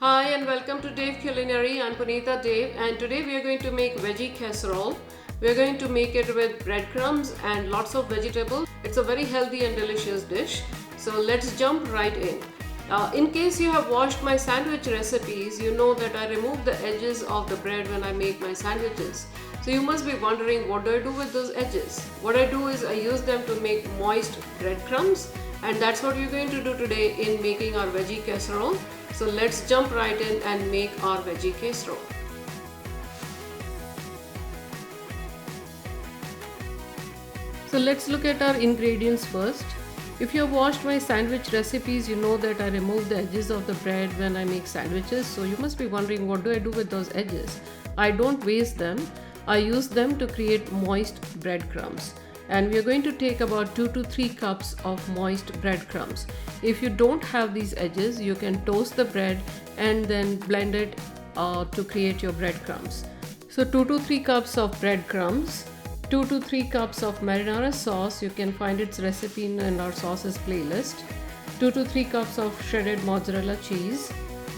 Hi and welcome to Dave Culinary. I'm Punita Dave and today we are going to make veggie casserole. We are going to make it with breadcrumbs and lots of vegetables. It's a very healthy and delicious dish. So let's jump right in. In case you have watched my sandwich recipes, you know that I remove the edges of the bread when I make my sandwiches. So you must be wondering, what do I do with those edges? What I do is I use them to make moist breadcrumbs, and that's what we're going to do today in making our veggie casserole. So let's jump right in and make our veggie casserole. So let's look at our ingredients first. If you have watched my sandwich recipes, you know that I remove the edges of the bread when I make sandwiches. So you must be wondering, what do I do with those edges? I don't waste them. I use them to create moist breadcrumbs. And we are going to take about 2 to 3 cups of moist breadcrumbs. If you don't have these edges, you can toast the bread and then blend it to create your breadcrumbs. So 2 to 3 cups of breadcrumbs, 2 to 3 cups of marinara sauce. You can find its recipe in our sauces playlist. 2 to 3 cups of shredded mozzarella cheese,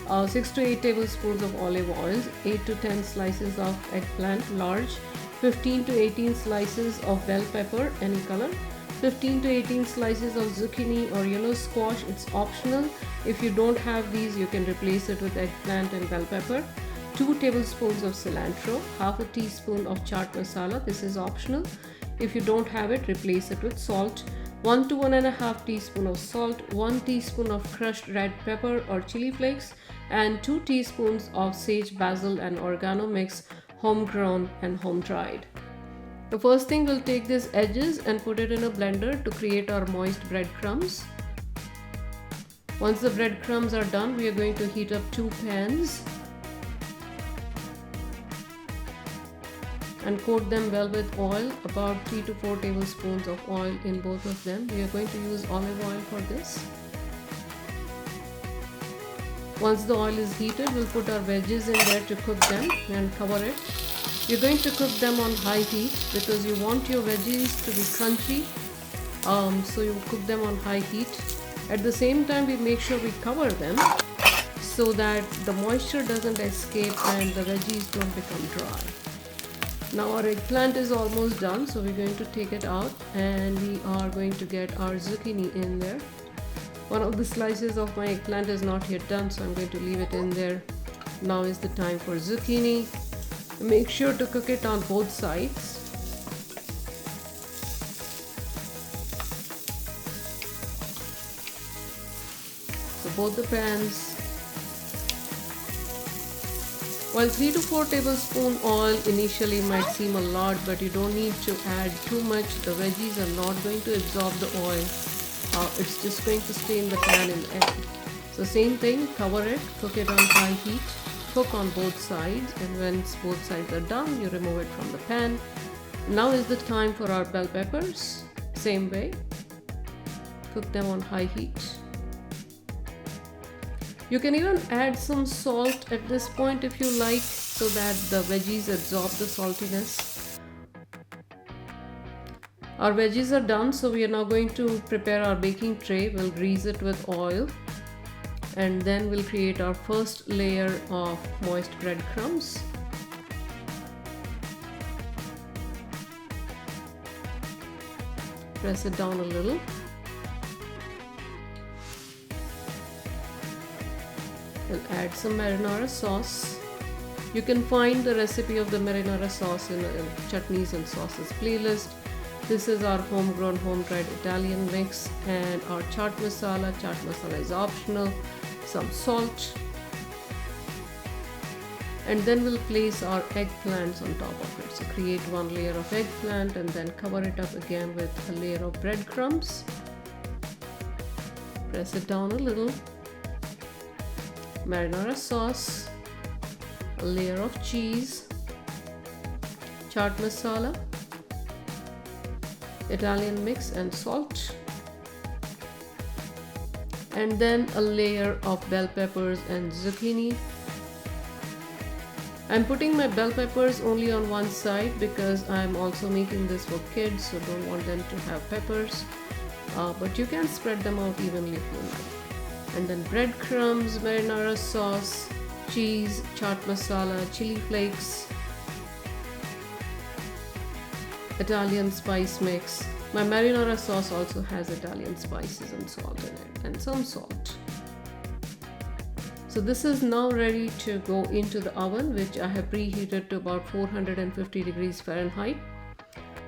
6 to 8 tablespoons of olive oil, 8 to 10 slices of eggplant large, 15 to 18 slices of bell pepper, any color, 15 to 18 slices of zucchini or yellow squash. It's optional. If you don't have these, you can replace it with eggplant and bell pepper. 2 tablespoons of cilantro, half a teaspoon of chaat masala. This is optional. If you don't have it, replace it with salt. 1 to 1.5 teaspoon of salt, 1 teaspoon of crushed red pepper or chili flakes, and 2 teaspoons of sage, basil and oregano mix, homegrown and home dried. The first thing, we'll take these edges and put it in a blender to create our moist breadcrumbs. Once the breadcrumbs are done, we are going to heat up 2 pans and coat them well with oil, about 3 to 4 tablespoons of oil in both of them. We are going to use olive oil for this. Once the oil is heated, we'll put our veggies in there to cook them and cover it. You're going to cook them on high heat because you want your veggies to be crunchy. So you cook them on high heat. At the same time, we make sure we cover them so that the moisture doesn't escape and the veggies don't become dry. Now our eggplant is almost done, so we're going to take it out and we are going to get our zucchini in there. One of the slices of my eggplant is not yet done, so I'm going to leave it in there. Now is the time for zucchini. Make sure to cook it on both sides. So both the pans. While 3 to 4 tablespoon oil initially might seem a lot, but you don't need to add too much. The veggies are not going to absorb the oil. It's just going to stay in the pan in the end. So same thing, cover it, cook it on high heat, cook on both sides, and once both sides are done, you remove it from the pan. Now is the time for our bell peppers. Same way, cook them on high heat. You can even add some salt at this point if you like, so that the veggies absorb the saltiness. Our veggies are done, so we are now going to prepare our baking tray. We'll grease it with oil and then we'll create our first layer of moist breadcrumbs. Press it down a little. We'll add some marinara sauce. You can find the recipe of the marinara sauce in the chutneys and sauces playlist. This is our homegrown, home-dried Italian mix, and our chaat masala. Chaat masala is optional. Some salt. And then we'll place our eggplants on top of it. So create 1 layer of eggplant and then cover it up again with a layer of breadcrumbs. Press it down a little. Marinara sauce, a layer of cheese, chaat masala, Italian mix and salt, and then a layer of bell peppers and zucchini. I'm putting my bell peppers only on one side because I'm also making this for kids, so don't want them to have peppers, but you can spread them out evenly if you like. and then breadcrumbs, marinara sauce, cheese, chaat masala, chili flakes, Italian spice mix. My marinara sauce also has Italian spices and salt in it, and some salt. So this is now ready to go into the oven, which I have preheated to about 450 degrees Fahrenheit.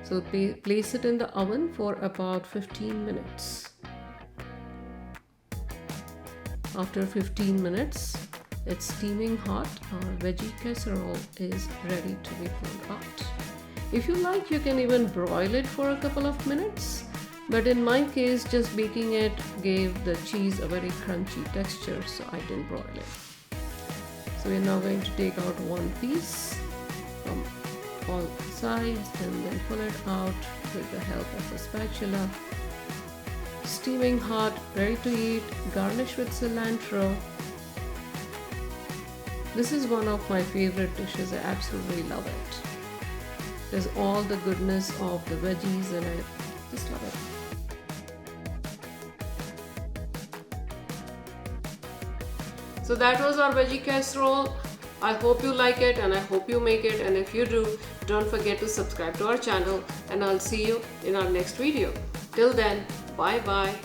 So place it in the oven for about 15 minutes. After 15 minutes, it's steaming hot. Our veggie casserole is ready to be pulled out. If you like, you can even broil it for a couple of minutes. But in my case, just baking it gave the cheese a very crunchy texture, so I didn't broil it. So we're now going to take out one piece from all sides and then pull it out with the help of a spatula. Steaming hot, ready to eat, garnish with cilantro. This is one of my favorite dishes. I absolutely love it. There's all the goodness of the veggies and I just love it. So that was our veggie casserole. I hope you like it and I hope you make it, and if you do, don't forget to subscribe to our channel, and I'll see you in our next video. Till then, bye bye.